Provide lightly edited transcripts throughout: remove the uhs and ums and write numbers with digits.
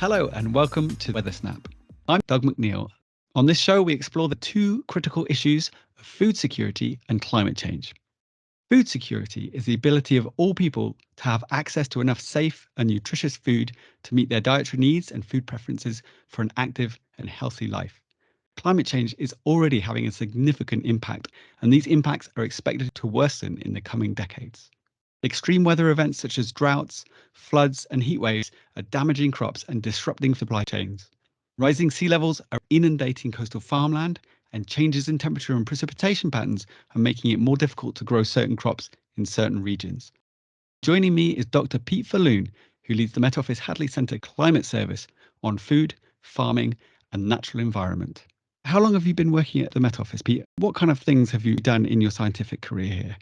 Hello and welcome to Weather Snap. I'm Doug McNeall. On this show, we explore the two critical issues of food security and climate change. Food security is the ability of all people to have access to enough safe and nutritious food to meet their dietary needs and food preferences for an active and healthy life. Climate change is already having a significant impact, and these impacts are expected to worsen in the coming decades. Extreme weather events such as droughts, floods, and heat waves are damaging crops and disrupting supply chains. Rising sea levels are inundating coastal farmland, and changes in temperature and precipitation patterns are making it more difficult to grow certain crops in certain regions. Joining me is Dr. Pete Falloon, who leads the Met Office Hadley Centre Climate Service on food, farming, and natural environment. How long have you been working at the Met Office, Pete? What kind of things have you done in your scientific career here?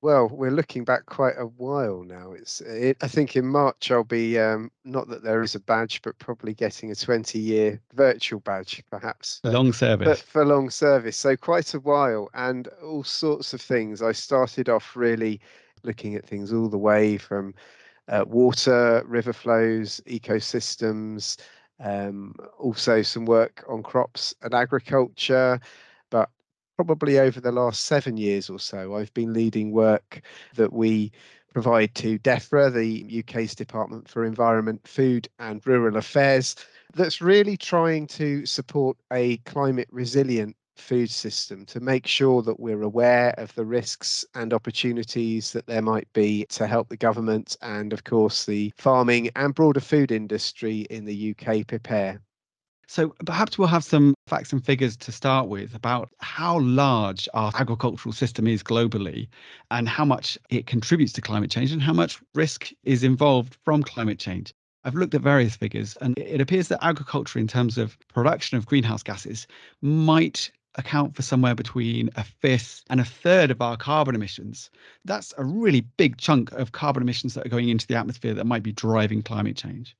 Well, we're looking back quite a while now. I think in March I'll be, not that there is a badge, but probably getting a 20-year virtual badge, perhaps, Long but service. for long service. So quite a while and all sorts of things. I started off really looking at things all the way from water, river flows, ecosystems, also some work on crops and agriculture. But probably over the last 7 years or so, I've been leading work that we provide to DEFRA, the UK's Department for Environment, Food and Rural Affairs, that's really trying to support a climate resilient food system to make sure that we're aware of the risks and opportunities that there might be to help the government and, of course, the farming and broader food industry in the UK prepare. So perhaps we'll have some facts and figures to start with about how large our agricultural system is globally and how much it contributes to climate change and how much risk is involved from climate change. I've looked at various figures and it appears that agriculture in terms of production of greenhouse gases might account for somewhere between a fifth and a third of our carbon emissions. That's a really big chunk of carbon emissions that are going into the atmosphere that might be driving climate change.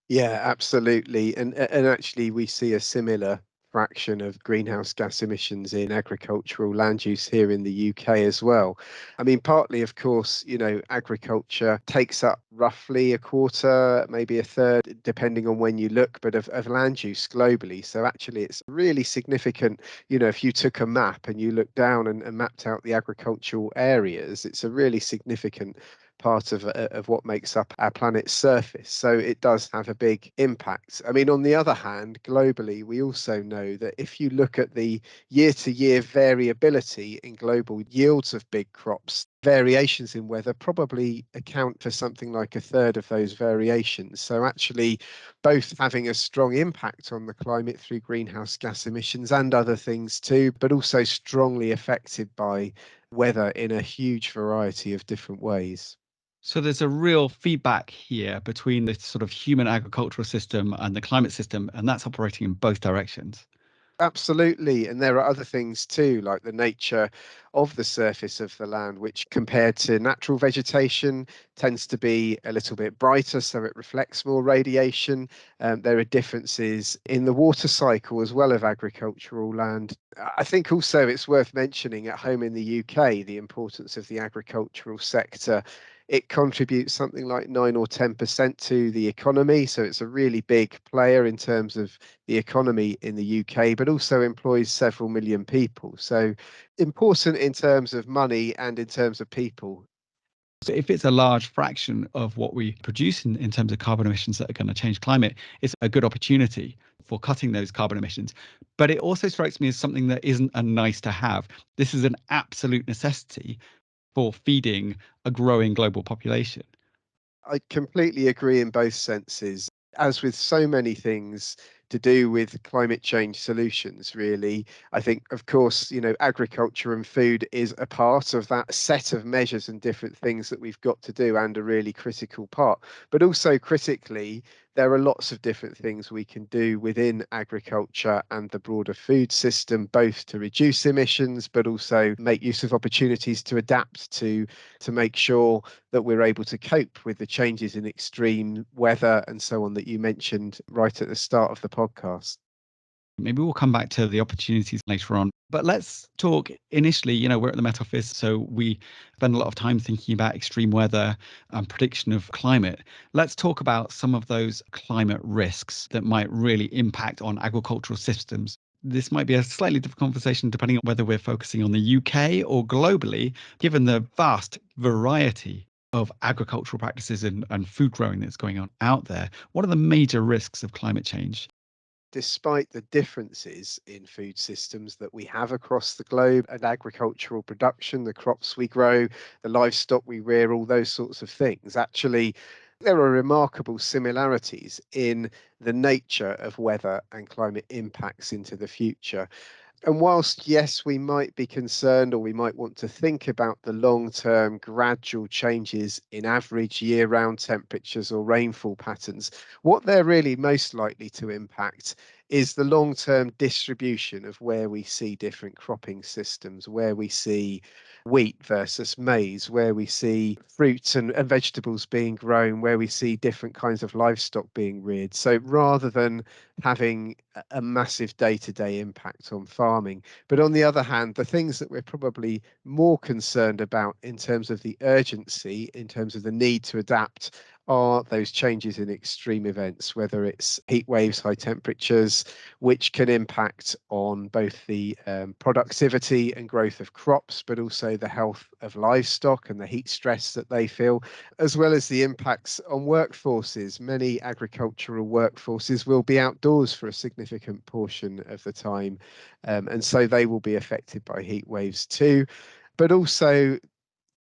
Yeah, absolutely. And actually, we see a similar fraction of greenhouse gas emissions in agricultural land use here in the UK as well. I mean, partly, of course, agriculture takes up roughly a quarter, maybe a third, depending on when you look, but of land use globally. So actually, it's really significant. If you took a map and you look down and mapped out the agricultural areas, it's a really significant part of what makes up our planet's surface. So it does have a big impact. I mean, on the other hand, globally, we also know that if you look at the year-to-year variability in global yields of big crops, variations in weather probably account for something like a third of those variations. So actually, both having a strong impact on the climate through greenhouse gas emissions and other things too, but also strongly affected by weather in a huge variety of different ways. So there's a real feedback here between the sort of human agricultural system and the climate system, and that's operating in both directions. Absolutely. And there are other things too, like the nature of the surface of the land, which compared to natural vegetation tends to be a little bit brighter, so it reflects more radiation. There are differences in the water cycle as well of agricultural land. I think also it's worth mentioning at home in the UK, the importance of the agricultural sector. It contributes something like 9 or 10% to the economy. So it's a really big player in terms of the economy in the UK, but also employs several million people. So important in terms of money and in terms of people. So if it's a large fraction of what we produce in terms of carbon emissions that are going to change climate, it's a good opportunity for cutting those carbon emissions. But it also strikes me as something that isn't a nice to have. This is an absolute necessity for feeding a growing global population. I completely agree in both senses. As with so many things to do with climate change solutions, really, I think, of course, agriculture and food is a part of that set of measures and different things that we've got to do and a really critical part. But also critically, there are lots of different things we can do within agriculture and the broader food system, both to reduce emissions, but also make use of opportunities to adapt to make sure that we're able to cope with the changes in extreme weather and so on that you mentioned right at the start of the podcast. Maybe we'll come back to the opportunities later on. But let's talk initially, we're at the Met Office, so we spend a lot of time thinking about extreme weather and prediction of climate. Let's talk about some of those climate risks that might really impact on agricultural systems. This might be a slightly different conversation depending on whether we're focusing on the UK or globally, given the vast variety of agricultural practices and food growing that's going on out there. What are the major risks of climate change? Despite the differences in food systems that we have across the globe and agricultural production, the crops we grow, the livestock we rear, all those sorts of things, actually, there are remarkable similarities in the nature of weather and climate impacts into the future. And whilst, yes, we might be concerned or we might want to think about the long-term gradual changes in average year-round temperatures or rainfall patterns, what they're really most likely to impact is the long-term distribution of where we see different cropping systems, where we see wheat versus maize, where we see fruits and vegetables being grown, where we see different kinds of livestock being reared. So rather than having a massive day-to-day impact on farming. But on the other hand, the things that we're probably more concerned about in terms of the urgency, in terms of the need to adapt, are those changes in extreme events, whether it's heat waves, high temperatures, which can impact on both the productivity and growth of crops, but also the health of livestock and the heat stress that they feel, as well as the impacts on workforces. Many agricultural workforces will be outdoors for a significant portion of the time, and so they will be affected by heat waves too. But also,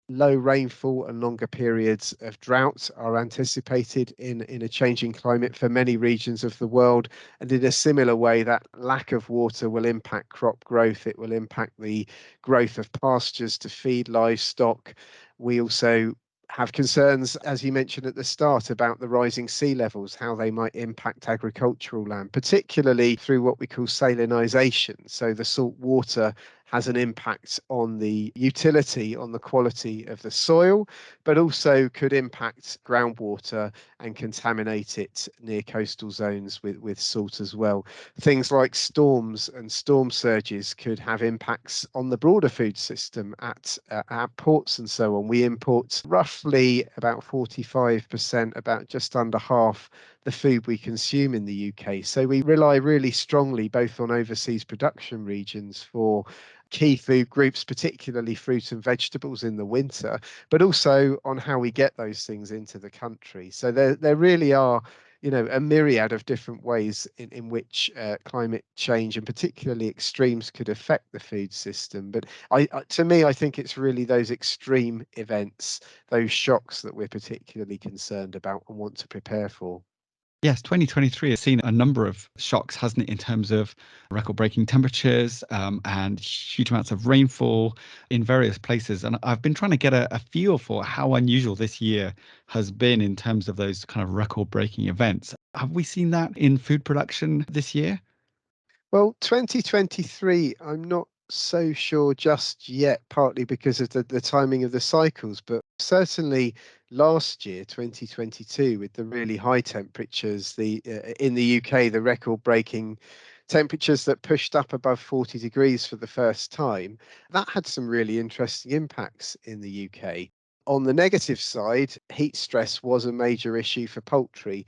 low rainfall and longer periods of drought are anticipated in a changing climate for many regions of the world. And in a similar way, that lack of water will impact crop growth. It will impact the growth of pastures to feed livestock. We also have concerns, as you mentioned at the start, about the rising sea levels, how they might impact agricultural land, particularly through what we call salinisation. So the salt water has an impact on the utility, on the quality of the soil, but also could impact groundwater and contaminate it near coastal zones with salt as well. Things like storms and storm surges could have impacts on the broader food system at our ports and so on. We import roughly about 45%, about just under half the food we consume in the UK. So we rely really strongly both on overseas production regions for key food groups, particularly fruit and vegetables in the winter, but also on how we get those things into the country. So there really are, a myriad of different ways in which climate change and particularly extremes could affect the food system. But to me, I think it's really those extreme events, those shocks that we're particularly concerned about and want to prepare for. Yes, 2023 has seen a number of shocks, hasn't it, in terms of record-breaking temperatures and huge amounts of rainfall in various places. And I've been trying to get a feel for how unusual this year has been in terms of those kind of record-breaking events. Have we seen that in food production this year? Well, 2023, I'm not so sure just yet, partly because of the timing of the cycles, but certainly last year, 2022, with the really high temperatures, the in the UK, the record-breaking temperatures that pushed up above 40 degrees for the first time, that had some really interesting impacts in the UK. On the negative side, heat stress was a major issue for poultry.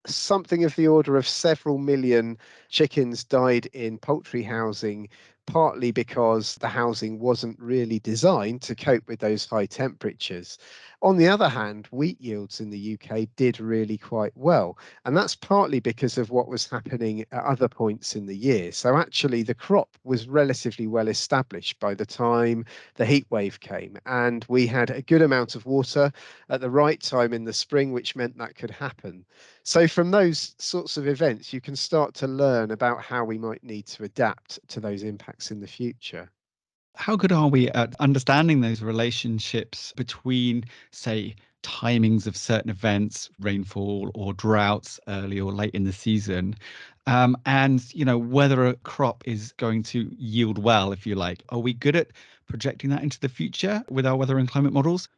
Something of the order of several million chickens died in poultry housing, partly because the housing wasn't really designed to cope with those high temperatures. On the other hand, wheat yields in the UK did really quite well, and that's partly because of what was happening at other points in the year. So actually, the crop was relatively well established by the time the heat wave came, and we had a good amount of water at the right time in the spring, which meant that could happen. So from those sorts of events, you can start to learn about how we might need to adapt to those impacts in the future. How good are we at understanding those relationships between, say, timings of certain events, rainfall or droughts early or late in the season, and whether a crop is going to yield well, if you like? Are we good at projecting that into the future with our weather and climate models?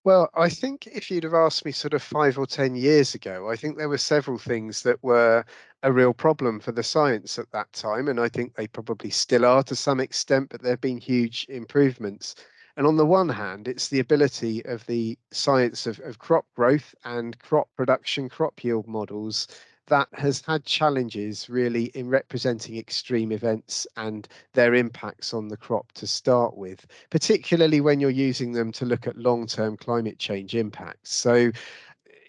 Well, I think if you'd have asked me sort of 5 or 10 years ago, I think there were several things that were a real problem for the science at that time. And I think they probably still are to some extent, but there have been huge improvements. And on the one hand, it's the ability of the science of crop growth and crop production, crop yield models that has had challenges really in representing extreme events and their impacts on the crop to start with, particularly when you're using them to look at long-term climate change impacts. So,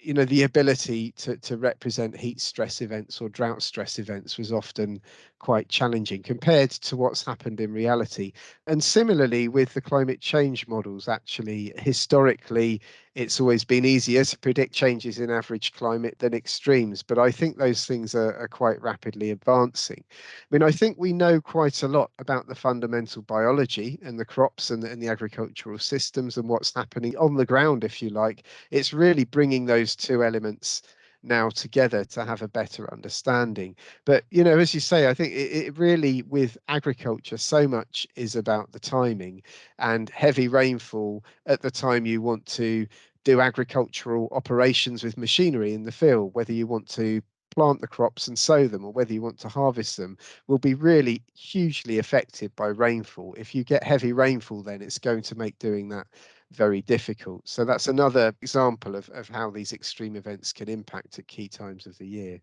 the ability to represent heat stress events or drought stress events was often quite challenging compared to what's happened in reality. And similarly with the climate change models, actually, historically, it's always been easier to predict changes in average climate than extremes. But I think those things are quite rapidly advancing. I mean, I think we know quite a lot about the fundamental biology and the crops and the agricultural systems and what's happening on the ground, if you like. It's really bringing those two elements now together to have a better understanding. But, as you say, I think it really, with agriculture, so much is about the timing and heavy rainfall at the time you want to do agricultural operations with machinery in the field, whether you want to plant the crops and sow them or whether you want to harvest them, will be really hugely affected by rainfall. If you get heavy rainfall, then it's going to make doing that very difficult. So that's another example of how these extreme events can impact at key times of the year.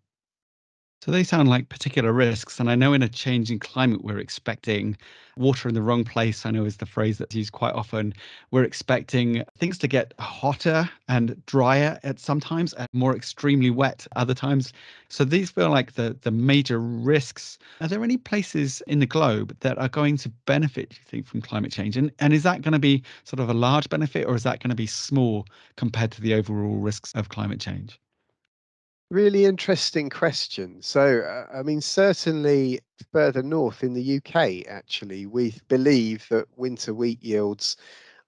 So they sound like particular risks. And I know in a changing climate, we're expecting water in the wrong place, I know is the phrase that's used quite often. We're expecting things to get hotter and drier at sometimes and more extremely wet other times. So these feel like the major risks. Are there any places in the globe that are going to benefit, do you think, from climate change? And is that going to be sort of a large benefit, or is that going to be small compared to the overall risks of climate change? Really interesting question. So, I mean, certainly further north in the UK, actually, we believe that winter wheat yields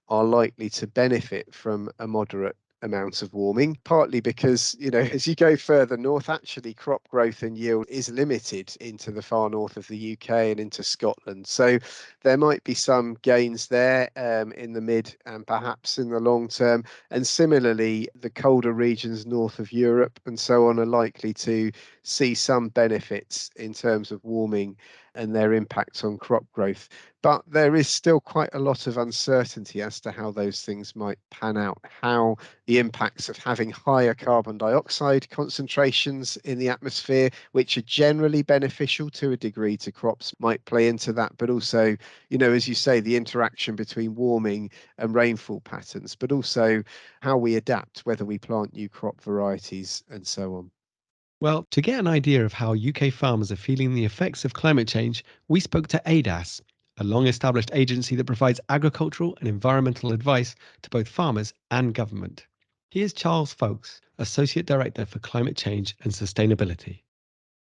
are likely to benefit from a moderate amount of warming, partly because, as you go further north, actually crop growth and yield is limited into the far north of the UK and into Scotland. So there might be some gains there in the mid and perhaps in the long term. And similarly, the colder regions north of Europe and so on are likely to see some benefits in terms of warming and their impact on crop growth. But there is still quite a lot of uncertainty as to how those things might pan out, how the impacts of having higher carbon dioxide concentrations in the atmosphere, which are generally beneficial to a degree to crops, might play into that. But also, as you say, the interaction between warming and rainfall patterns, but also how we adapt, whether we plant new crop varieties and so on. Well, to get an idea of how UK farmers are feeling the effects of climate change, we spoke to ADAS, a long established agency that provides agricultural and environmental advice to both farmers and government. Here's Charles Folks, Associate Director for Climate Change and Sustainability.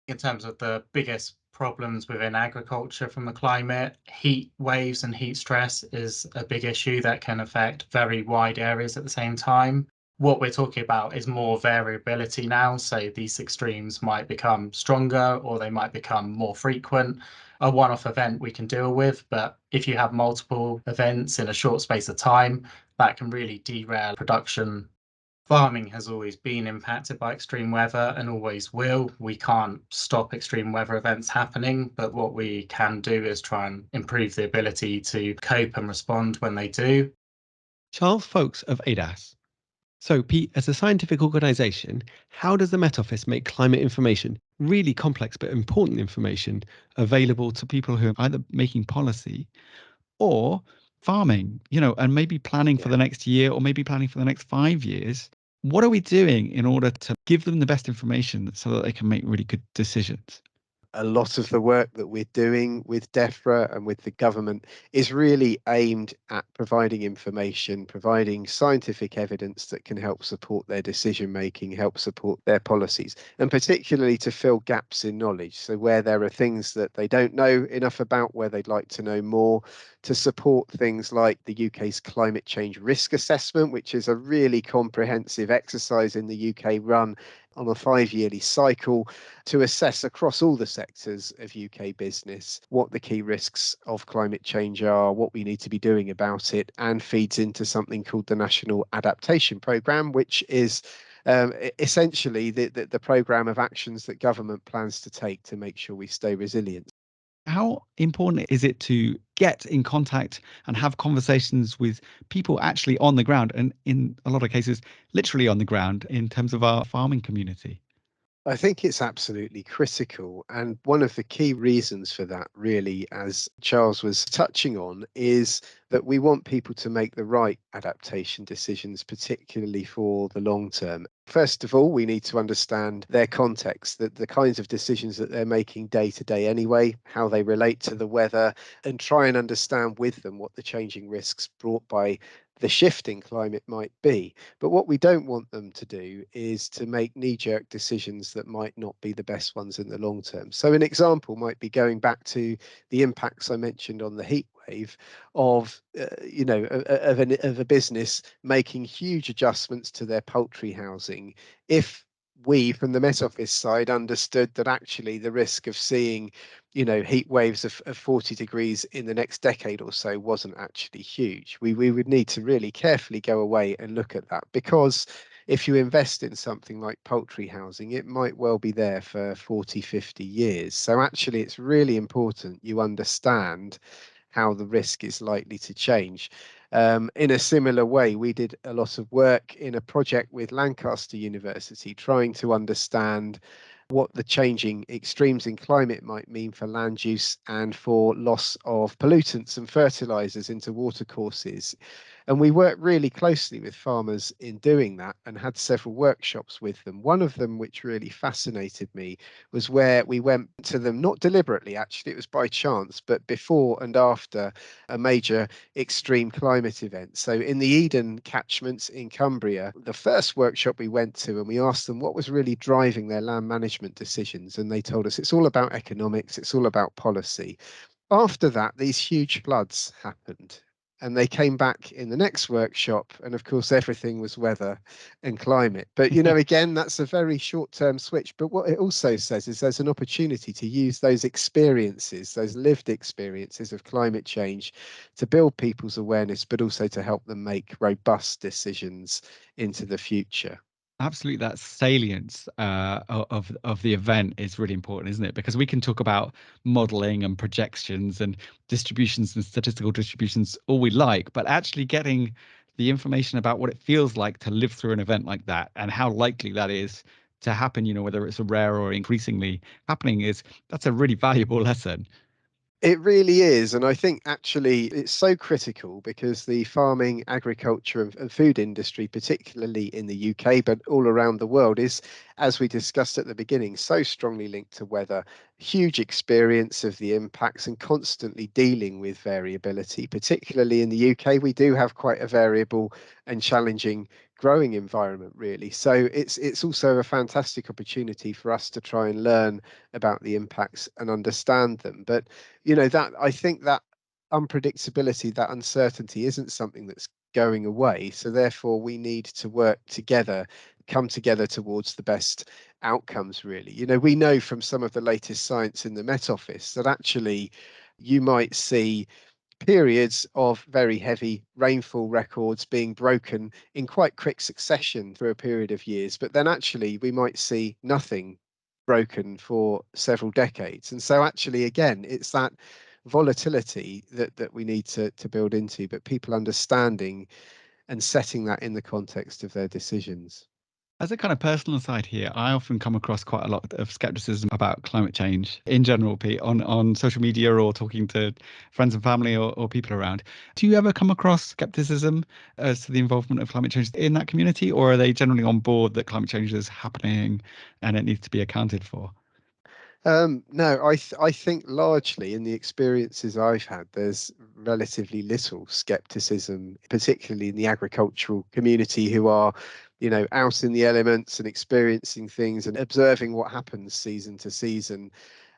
In terms of the biggest problems within agriculture from the climate, heat waves and heat stress is a big issue that can affect very wide areas at the same time. What we're talking about is more variability now. So these extremes might become stronger or they might become more frequent. A one-off event we can deal with, but if you have multiple events in a short space of time, that can really derail production. Farming has always been impacted by extreme weather and always will. We can't stop extreme weather events happening, but what we can do is try and improve the ability to cope and respond when they do. Charles Folks of ADAS. So, Pete, as a scientific organisation, how does the Met Office make climate information, really complex but important information, available to people who are either making policy or farming, and maybe planning for Yeah. the next year or maybe planning for the next 5 years? What are we doing in order to give them the best information so that they can make really good decisions? A lot of the work that we're doing with DEFRA and with the government is really aimed at providing information, providing scientific evidence that can help support their decision making, help support their policies, and particularly to fill gaps in knowledge. So where there are things that they don't know enough about, where they'd like to know more, to support things like the UK's climate change risk assessment, which is a really comprehensive exercise in the UK run on a 5-yearly cycle to assess across all the sectors of UK business what the key risks of climate change are, what we need to be doing about it, and feeds into something called the National Adaptation Programme, which is essentially the programme of actions that government plans to take to make sure we stay resilient. How important is it to get in contact and have conversations with people actually on the ground, and in a lot of cases, literally on the ground in terms of our farming community? I think it's absolutely critical. And one of the key reasons for that, really, as Charles was touching on, is that we want people to make the right adaptation decisions, particularly for the long term. First of all, we need to understand their context, the kinds of decisions that they're making day to day anyway, how they relate to the weather, and try and understand with them what the changing risks brought by the shifting climate might be. But what we don't want them to do is to make knee-jerk decisions that might not be the best ones in the long term. So an example might be going back to the impacts I mentioned on the heat wave of of a business making huge adjustments to their poultry housing. If we from the Met Office side understood that actually the risk of seeing heat waves of 40 degrees in the next decade or so wasn't actually huge, we would need to really carefully go away and look at that, because if you invest in something like poultry housing, it might well be there for 40, 50 years. So actually it's really important you understand how the risk is likely to change. In a similar way, we did a lot of work in a project with Lancaster University trying to understand what the changing extremes in climate might mean for land use and for loss of pollutants and fertilizers into watercourses. And we worked really closely with farmers in doing that and had several workshops with them. One of them, which really fascinated me, was where we went to them, not deliberately, actually, it was by chance, but before and after a major extreme climate event. So in the Eden catchments in Cumbria, the first workshop we went to, and we asked them what was really driving their land management decisions. And they told us it's all about economics, it's all about policy. After that, these huge floods happened. And they came back in the next workshop, and of course, everything was weather and climate. But, again, that's a very short-term switch. But what it also says is there's an opportunity to use those experiences, those lived experiences of climate change, to build people's awareness, but also to help them make robust decisions into the future. Absolutely, that salience of the event is really important, isn't it? Because we can talk about modeling and projections and distributions and statistical distributions all we like, but actually getting the information about what it feels like to live through an event like that and how likely that is to happen, whether it's a rare or increasingly happening, that's a really valuable lesson. It really is. And I think actually it's so critical because the farming, agriculture and food industry, particularly in the UK, but all around the world, is, as we discussed at the beginning, so strongly linked to weather, huge experience of the impacts and constantly dealing with variability. Particularly in the UK, we do have quite a variable and challenging growing environment, really. So it's also a fantastic opportunity for us to try and learn about the impacts and understand them. But that, I think that unpredictability, that uncertainty isn't something that's going away. So therefore we need to work together, come together towards the best outcomes, really. We know from some of the latest science in the Met Office that actually you might see periods of very heavy rainfall records being broken in quite quick succession through a period of years, but then actually we might see nothing broken for several decades. And so actually, again, it's that volatility that we need to build into, but people understanding and setting that in the context of their decisions. As a kind of personal side here, I often come across quite a lot of skepticism about climate change in general, Pete, on social media or talking to friends and family or people around. Do you ever come across skepticism as to the involvement of climate change in that community, or are they generally on board that climate change is happening and it needs to be accounted for? No, I think largely in the experiences I've had, there's relatively little skepticism, particularly in the agricultural community who are, out in the elements and experiencing things and observing what happens season to season.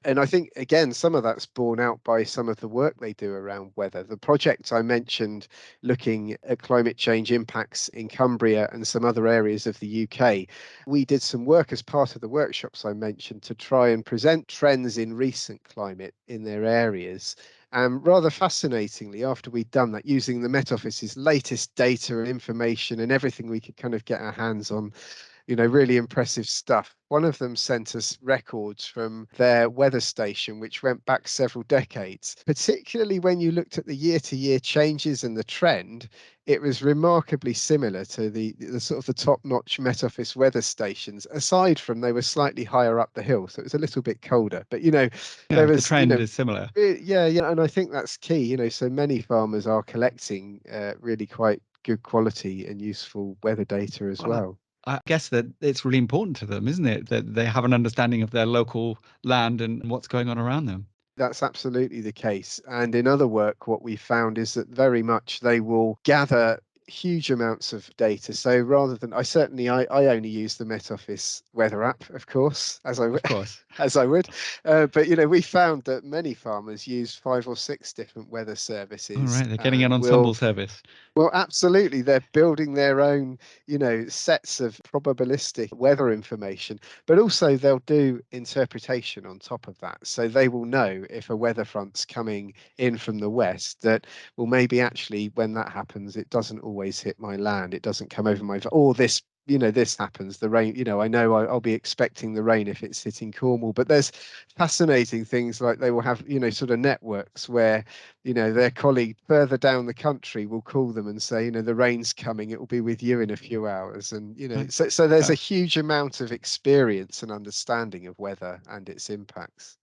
And I think, again, some of that's borne out by some of the work they do around weather. The project I mentioned looking at climate change impacts in Cumbria and some other areas of the UK, we did some work as part of the workshops I mentioned to try and present trends in recent climate in their areas. And rather fascinatingly, after we'd done that, using the Met Office's latest data and information and everything we could kind of get our hands on, really impressive stuff. One of them sent us records from their weather station, which went back several decades. Particularly when you looked at the year-to-year changes and the trend, it was remarkably similar to the sort of the top-notch Met Office weather stations, aside from they were slightly higher up the hill, so it was a little bit colder. But, Yeah, there the was, trend is similar. yeah, and I think that's key. So many farmers are collecting really quite good quality and useful weather data as well. I guess that it's really important to them, isn't it? That they have an understanding of their local land and what's going on around them. That's absolutely the case. And in other work, what we found is that very much they will gather huge amounts of data. So rather than, I only use the Met Office weather app, of course, Of course. as I would. But we found that many farmers use 5 or 6 different weather All services right, they're getting an and ensemble service. well, absolutely. They're building their own, sets of probabilistic weather information, but also they'll do interpretation on top of that. So they will know if a weather front's coming in from the west that, well, maybe actually when that happens, it doesn't always hit my land. It doesn't come over my, or this happens, the rain, I know I'll be expecting the rain if it's hitting Cornwall. But there's fascinating things like they will have, sort of networks where, their colleague further down the country will call them and say, the rain's coming, it will be with you in a few hours. And, so there's a huge amount of experience and understanding of weather and its impacts.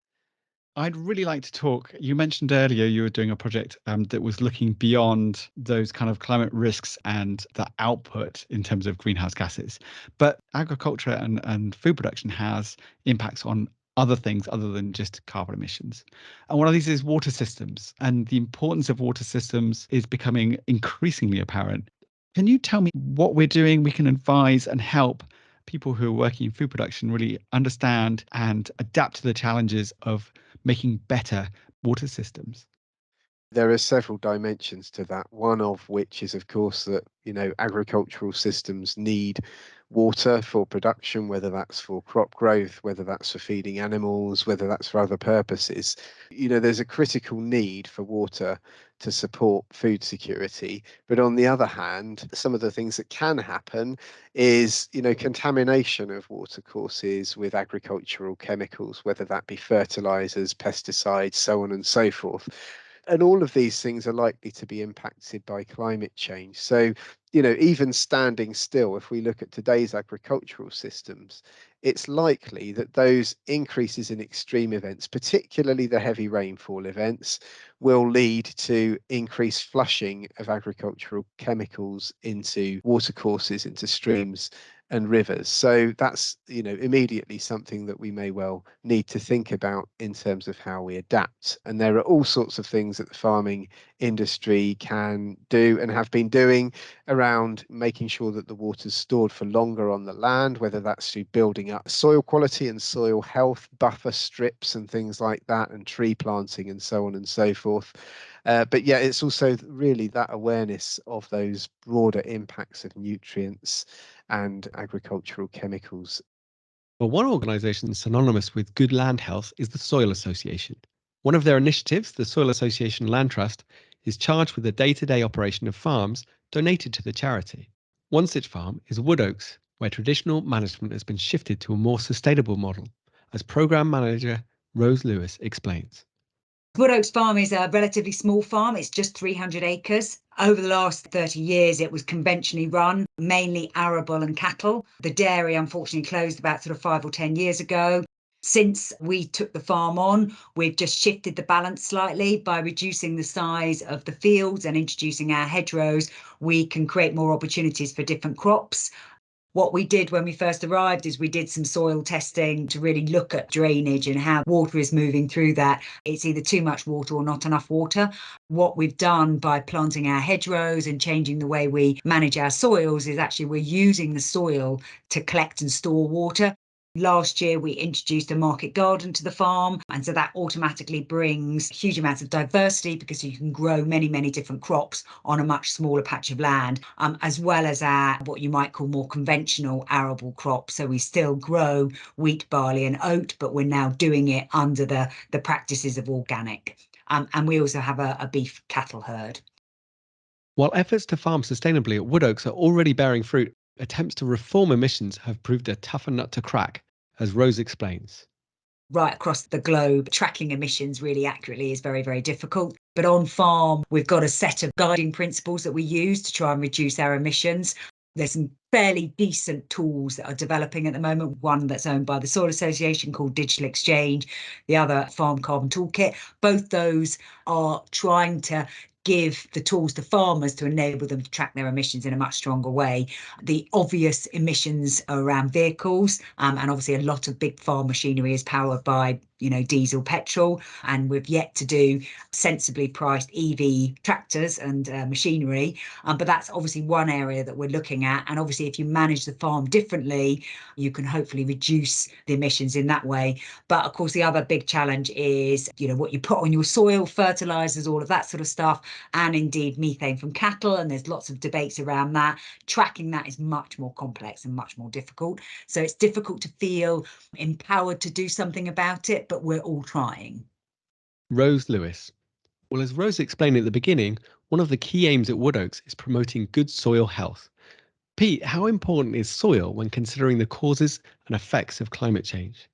I'd really like to talk. You mentioned earlier you were doing a project that was looking beyond those kind of climate risks and the output in terms of greenhouse gases. But agriculture and food production has impacts on other things other than just carbon emissions. And one of these is water systems. And the importance of water systems is becoming increasingly apparent. Can you tell me what we're doing, we can advise and help people who are working in food production really understand and adapt to the challenges of making better water systems? There are several dimensions to that, one of which is, of course, that, agricultural systems need water for production, whether that's for crop growth, whether that's for feeding animals, whether that's for other purposes. There's a critical need for water to support food security. But on the other hand, some of the things that can happen is, contamination of watercourses with agricultural chemicals, whether that be fertilizers, pesticides, so on and so forth. And all of these things are likely to be impacted by climate change. So, even standing still, if we look at today's agricultural systems, it's likely that those increases in extreme events, particularly the heavy rainfall events, will lead to increased flushing of agricultural chemicals into watercourses, into streams and rivers. So that's, immediately something that we may well need to think about in terms of how we adapt. And there are all sorts of things that the farming industry can do and have been doing around making sure that the water's stored for longer on the land, whether that's through building up soil quality and soil health, buffer strips and things like that, and tree planting and so on and so forth. But yeah, it's also really that awareness of those broader impacts of nutrients and agricultural chemicals. Well, one organisation synonymous with good land health is the Soil Association. One of their initiatives, the Soil Association Land Trust, is charged with the day-to-day operation of farms donated to the charity. One such farm is Wood Oaks, where traditional management has been shifted to a more sustainable model, as Programme Manager Rose Lewis explains. Wood Oaks Farm is a relatively small farm. It's just 300 acres. Over the last 30 years, it was conventionally run, mainly arable and cattle. The dairy, unfortunately, closed about sort of 5 or 10 years ago. Since we took the farm on, we've just shifted the balance slightly by reducing the size of the fields and introducing our hedgerows. We can create more opportunities for different crops. What we did when we first arrived is we did some soil testing to really look at drainage and how water is moving through that. It's either too much water or not enough water. What we've done by planting our hedgerows and changing the way we manage our soils is actually we're using the soil to collect and store water. Last year, we introduced a market garden to the farm. And so that automatically brings huge amounts of diversity because you can grow many, many different crops on a much smaller patch of land, as well as our what you might call more conventional arable crops. So we still grow wheat, barley and oat, but we're now doing it under the practices of organic. And we also have a beef cattle herd. While efforts to farm sustainably at Wood Oaks are already bearing fruit, attempts to reform emissions have proved a tougher nut to crack, as Rose explains. Right across the globe, tracking emissions really accurately is very, very difficult. But on farm, we've got a set of guiding principles that we use to try and reduce our emissions. There's some fairly decent tools that are developing at the moment. One that's owned by the Soil Association called Digital Exchange, the other Farm Carbon Toolkit. Both those are trying to give the tools to farmers to enable them to track their emissions in a much stronger way. The obvious emissions are around vehicles, and obviously a lot of big farm machinery is powered by diesel, petrol, and we've yet to do sensibly priced EV tractors and machinery. But that's obviously one area that we're looking at. And obviously, if you manage the farm differently, you can hopefully reduce the emissions in that way. But of course, the other big challenge is, what you put on your soil, fertilizers, all of that sort of stuff, and indeed methane from cattle. And there's lots of debates around that. Tracking that is much more complex and much more difficult. So it's difficult to feel empowered to do something about it, but we're all trying. Rose Lewis. Well, as Rose explained at the beginning, one of the key aims at Wood Oaks is promoting good soil health. Pete, how important is soil when considering the causes and effects of climate change?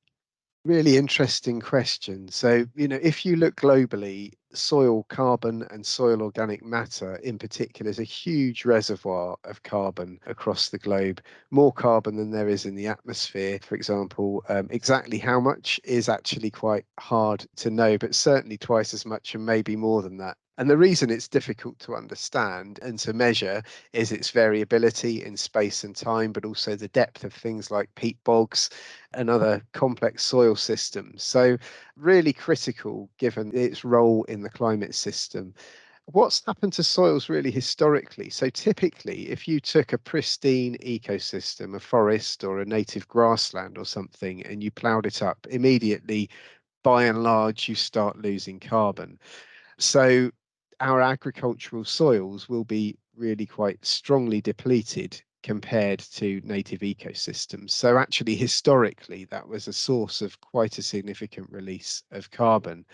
Really interesting question. So, if you look globally, soil carbon and soil organic matter in particular is a huge reservoir of carbon across the globe, more carbon than there is in the atmosphere, for example. Exactly how much is actually quite hard to know, but certainly twice as much and maybe more than that. And the reason it's difficult to understand and to measure is its variability in space and time, but also the depth of things like peat bogs and other complex soil systems. So really critical given its role in the climate system. What's happened to soils really historically? So typically, if you took a pristine ecosystem, a forest or a native grassland or something, and you ploughed it up, immediately, by and large, you start losing carbon. So our agricultural soils will be really quite strongly depleted compared to native ecosystems. So actually, historically, that was a source of quite a significant release of carbon.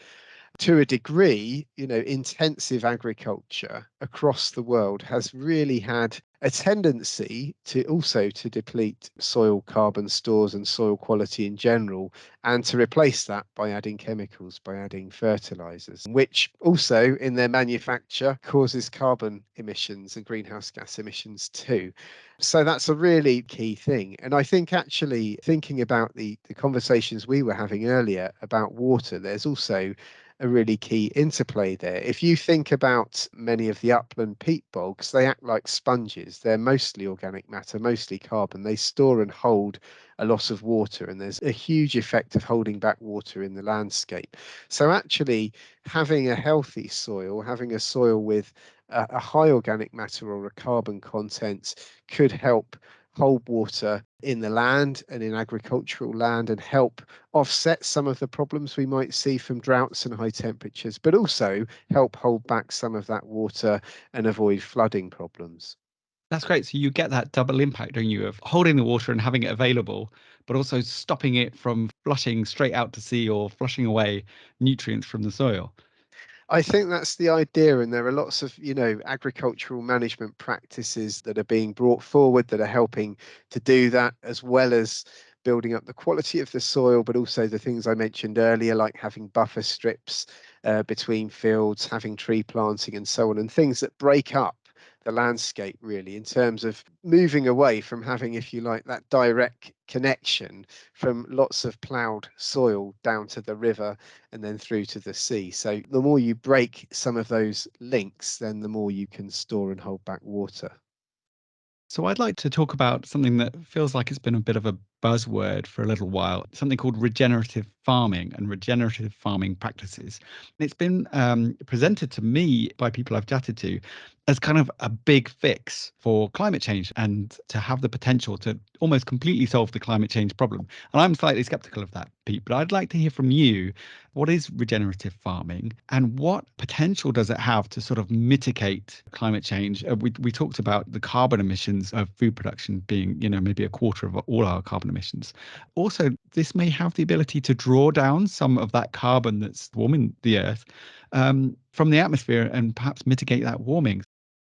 To a degree, intensive agriculture across the world has really had a tendency to also to deplete soil carbon stores and soil quality in general, and to replace that by adding chemicals, by adding fertilizers, which also in their manufacture causes carbon emissions and greenhouse gas emissions too. So that's a really key thing. And I think actually thinking about the conversations we were having earlier about water, there's also a really key interplay there. If you think about many of the upland peat bogs, they act like sponges. They're mostly organic matter, mostly carbon. They store and hold a lot of water, and there's a huge effect of holding back water in the landscape. So actually having a healthy soil, having a soil with a high organic matter or a carbon content could help hold water in the land and in agricultural land and help offset some of the problems we might see from droughts and high temperatures, but also help hold back some of that water and avoid flooding problems. That's great. So you get that double impact, don't you, of holding the water and having it available, but also stopping it from flushing straight out to sea or flushing away nutrients from the soil. I think that's the idea, and there are lots of, agricultural management practices that are being brought forward that are helping to do that, as well as building up the quality of the soil, but also the things I mentioned earlier, like having buffer strips between fields, having tree planting and so on, and things that break up the landscape really in terms of moving away from having, if you like, that direct connection from lots of ploughed soil down to the river and then through to the sea. So the more you break some of those links, then the more you can store and hold back water. So I'd like to talk about something that feels like it's been a bit of a buzzword for a little while, something called regenerative farming and regenerative farming practices. It's been presented to me by people I've chatted to as kind of a big fix for climate change and to have the potential to almost completely solve the climate change problem. And I'm slightly skeptical of that, Pete, but I'd like to hear from you. What is regenerative farming and what potential does it have to sort of mitigate climate change? We talked about the carbon emissions of food production being, maybe a quarter of all our carbon emissions. Also, this may have the ability to draw down some of that carbon that's warming the earth from the atmosphere and perhaps mitigate that warming.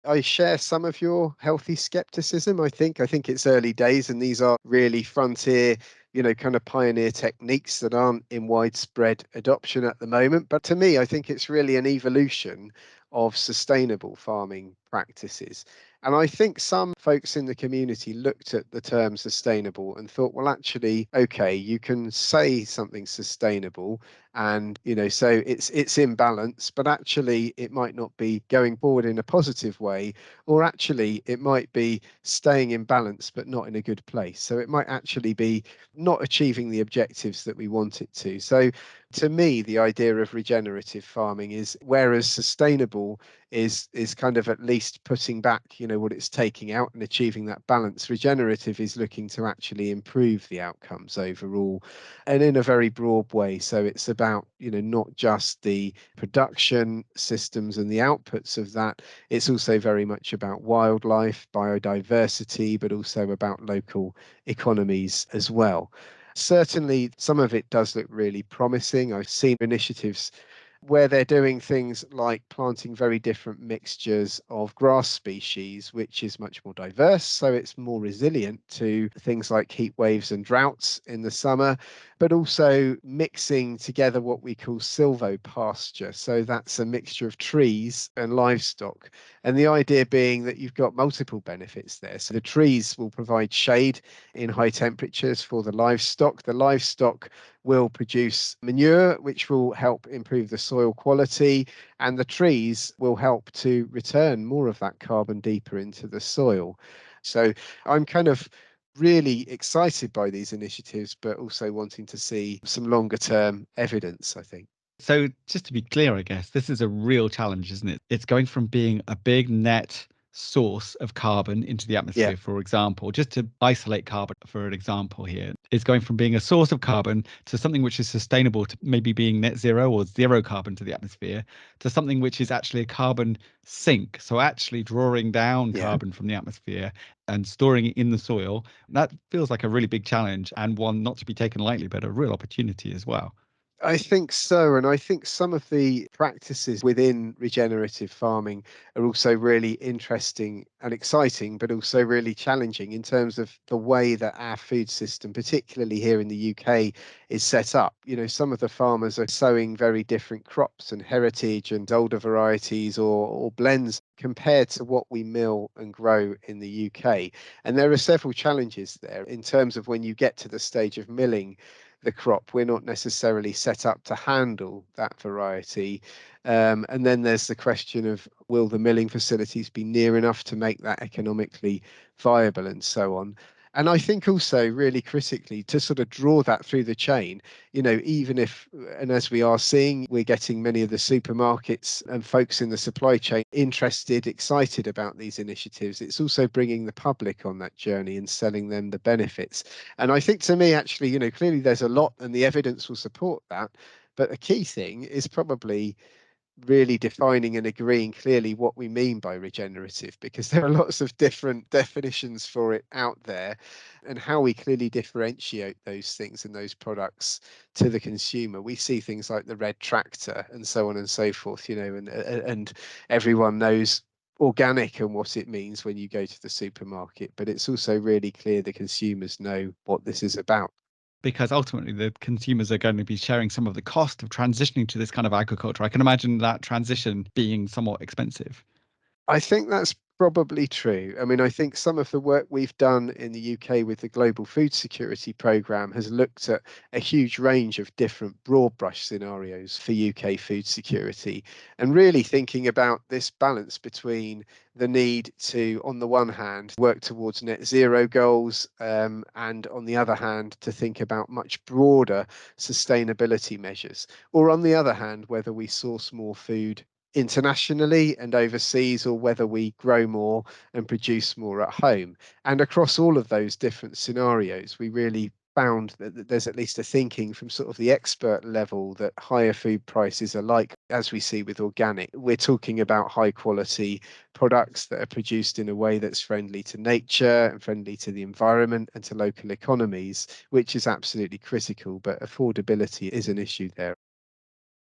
I share some of your healthy skepticism. I think it's early days, and these are really frontier, kind of pioneer techniques that aren't in widespread adoption at the moment. But to me, I think it's really an evolution of sustainable farming practices. And I think some folks in the community looked at the term sustainable and thought, well, actually, okay, you can say something sustainable and, so it's in balance, but actually it might not be going forward in a positive way, or actually it might be staying in balance, but not in a good place. So it might actually be not achieving the objectives that we want it to. So to me, the idea of regenerative farming is, whereas sustainable is kind of at least putting back, what it's taking out and achieving that balance, regenerative is looking to actually improve the outcomes overall and in a very broad way. So it's about, not just the production systems and the outputs of that. It's also very much about wildlife, biodiversity, but also about local economies as well. Certainly, some of it does look really promising. I've seen initiatives where they're doing things like planting very different mixtures of grass species, which is much more diverse. So it's more resilient to things like heat waves and droughts in the summer, but also mixing together what we call silvopasture. So that's a mixture of trees and livestock. And the idea being that you've got multiple benefits there. So the trees will provide shade in high temperatures for the livestock. The livestock will produce manure, which will help improve the soil quality, and the trees will help to return more of that carbon deeper into the soil. So I'm kind of really excited by these initiatives, but also wanting to see some longer term evidence, I think. So just to be clear, I guess, this is a real challenge, isn't it? It's going from being a big net source of carbon into the atmosphere, for example, just to isolate carbon for an example here, it's going from being a source of carbon to something which is sustainable, to maybe being net zero or zero carbon to the atmosphere, to something which is actually a carbon sink. So actually drawing down carbon from the atmosphere and storing it in the soil. That feels like a really big challenge and one not to be taken lightly, but a real opportunity as well. I think so. And I think some of the practices within regenerative farming are also really interesting and exciting, but also really challenging in terms of the way that our food system, particularly here in the UK, is set up. Some of the farmers are sowing very different crops and heritage and older varieties or blends compared to what we mill and grow in the UK. And there are several challenges there in terms of when you get to the stage of milling the crop, we're not necessarily set up to handle that variety. And then there's the question of, will the milling facilities be near enough to make that economically viable and so on. And I think also really critically to sort of draw that through the chain, even if, and as we are seeing, we're getting many of the supermarkets and folks in the supply chain interested, excited about these initiatives. It's also bringing the public on that journey and selling them the benefits. And I think to me, actually, clearly there's a lot and the evidence will support that. But a key thing is probably really defining and agreeing clearly what we mean by regenerative, because there are lots of different definitions for it out there, and how we clearly differentiate those things and those products to the consumer. We see things like the red tractor and so on and so forth, and everyone knows organic and what it means when you go to the supermarket, but it's also really clear the consumers know what this is about. Because ultimately the consumers are going to be sharing some of the cost of transitioning to this kind of agriculture. I can imagine that transition being somewhat expensive. I think that's Probably true. I mean, I think some of the work we've done in the UK with the Global Food Security Programme has looked at a huge range of different broad brush scenarios for UK food security, and really thinking about this balance between the need to, on the one hand, work towards net zero goals, and on the other hand, to think about much broader sustainability measures, or on the other hand, whether we source more food internationally and overseas, or whether we grow more and produce more at home. And across all of those different scenarios, we really found that there's at least a thinking from sort of the expert level that higher food prices are like, as we see with organic, we're talking about high quality products that are produced in a way that's friendly to nature and friendly to the environment and to local economies, which is absolutely critical, but affordability is an issue there.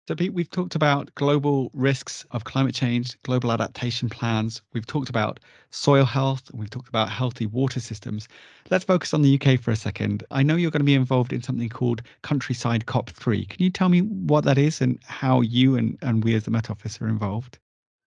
So, Pete, we've talked about global risks of climate change, global adaptation plans. We've talked about soil health, and we've talked about healthy water systems. Let's focus on the UK for a second. I know you're going to be involved in something called Countryside COP3. Can you tell me what that is and how you and we as the Met Office are involved?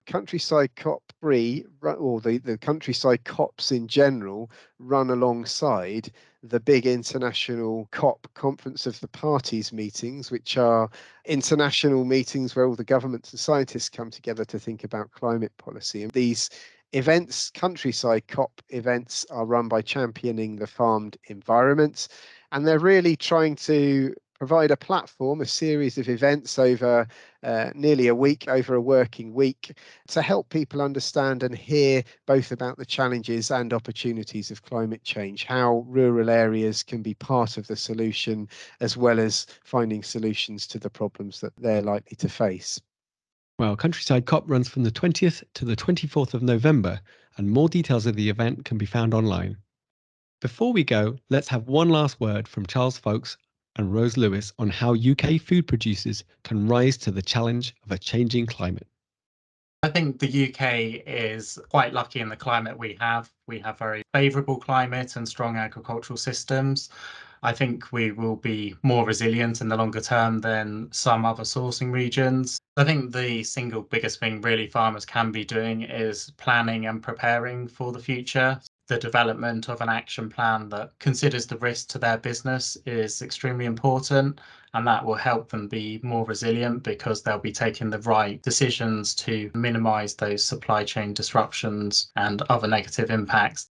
Countryside COP3, or the Countryside COPs in general, run alongside the big international COP, Conference of the Parties meetings, which are international meetings where all the governments and scientists come together to think about climate policy. And these events, Countryside COP events, are run by Championing the Farmed Environment, and they're really trying to provide a platform, a series of events over nearly a week, over a working week, to help people understand and hear both about the challenges and opportunities of climate change, how rural areas can be part of the solution, as well as finding solutions to the problems that they're likely to face. Well, Countryside COP runs from the 20th to the 24th of November, and more details of the event can be found online. Before we go, let's have one last word from Charles Folkes and Rose Lewis on how UK food producers can rise to the challenge of a changing climate. I think the UK is quite lucky in the climate we have. We have very favourable climate and strong agricultural systems. I think we will be more resilient in the longer term than some other sourcing regions. I think the single biggest thing really farmers can be doing is planning and preparing for the future. The development of an action plan that considers the risk to their business is extremely important, and that will help them be more resilient because they'll be taking the right decisions to minimise those supply chain disruptions and other negative impacts.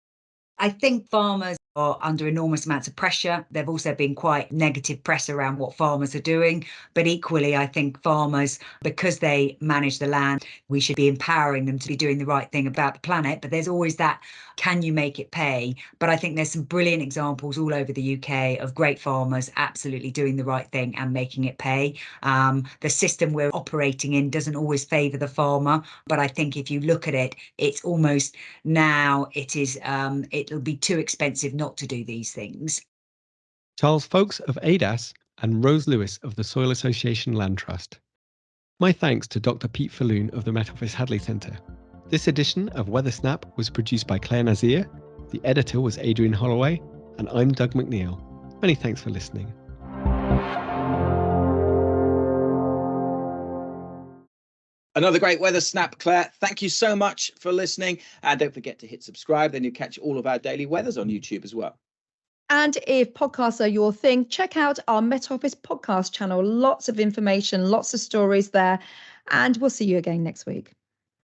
I think farmers are under enormous amounts of pressure. There've also been quite negative press around what farmers are doing. But equally, I think farmers, because they manage the land, we should be empowering them to be doing the right thing about the planet. But there's always that, can you make it pay? But I think there's some brilliant examples all over the UK of great farmers absolutely doing the right thing and making it pay. The system we're operating in doesn't always favour the farmer. But I think if you look at it, it's almost now it'll be too expensive not to do these things. Charles Folkes of ADAS and Rose Lewis of the Soil Association Land Trust. My thanks to Dr. Pete Falloon of the Met Office Hadley Centre. This edition of Weather Snap was produced by Claire Nazir, the editor was Adrian Holloway, and I'm Doug McNeall. Many thanks for listening. Another great weather snap, Claire. Thank you so much for listening. And don't forget to hit subscribe. Then you'll catch all of our daily weathers on YouTube as well. And if podcasts are your thing, check out our Met Office podcast channel. Lots of information, lots of stories there. And we'll see you again next week.